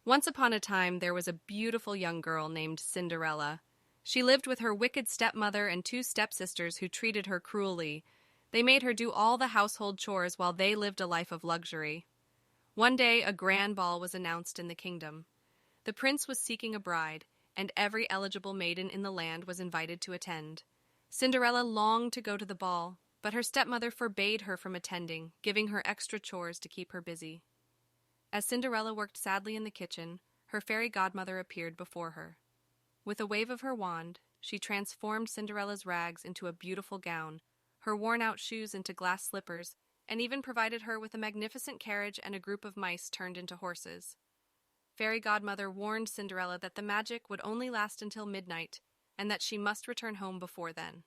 Once upon a time, there was a beautiful young girl named Cinderella. She lived with her wicked stepmother and two stepsisters who treated her cruelly. They made her do all the household chores while they lived a life of luxury. One day, a grand ball was announced in the kingdom. The prince was seeking a bride, and every eligible maiden in the land was invited to attend. Cinderella longed to go to the ball, but her stepmother forbade her from attending, giving her extra chores to keep her busy. As Cinderella worked sadly in the kitchen, her fairy godmother appeared before her. With a wave of her wand, she transformed Cinderella's rags into a beautiful gown, her worn-out shoes into glass slippers, and even provided her with a magnificent carriage and a group of mice turned into horses. Fairy Godmother warned Cinderella that the magic would only last until midnight, and that she must return home before then.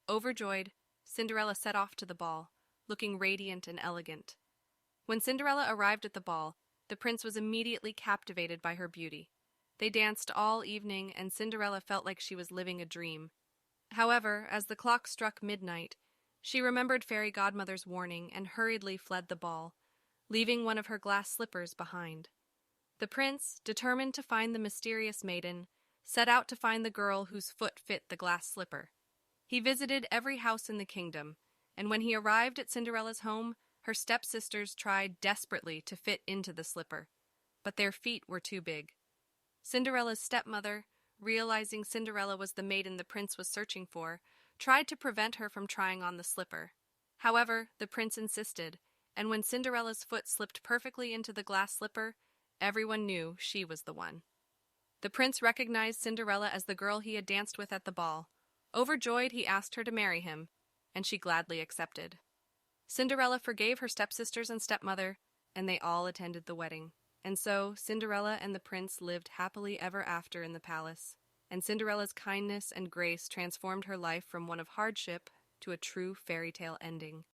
Overjoyed, Cinderella set off to the ball, looking radiant and elegant. When Cinderella arrived at the ball, the prince was immediately captivated by her beauty. They danced all evening, and Cinderella felt like she was living a dream. However, as the clock struck midnight, she remembered Fairy Godmother's warning and hurriedly fled the ball, leaving one of her glass slippers behind. The prince, determined to find the mysterious maiden, set out to find the girl whose foot fit the glass slipper. He visited every house in the kingdom, and when he arrived at Cinderella's home, her stepsisters tried desperately to fit into the slipper, but their feet were too big. Cinderella's stepmother, realizing Cinderella was the maiden the prince was searching for, tried to prevent her from trying on the slipper. However, the prince insisted, and when Cinderella's foot slipped perfectly into the glass slipper, everyone knew she was the one. The prince recognized Cinderella as the girl he had danced with at the ball. Overjoyed, he asked her to marry him, and she gladly accepted. Cinderella forgave her stepsisters and stepmother, and they all attended the wedding. And so, Cinderella and the prince lived happily ever after in the palace, and Cinderella's kindness and grace transformed her life from one of hardship to a true fairy tale ending.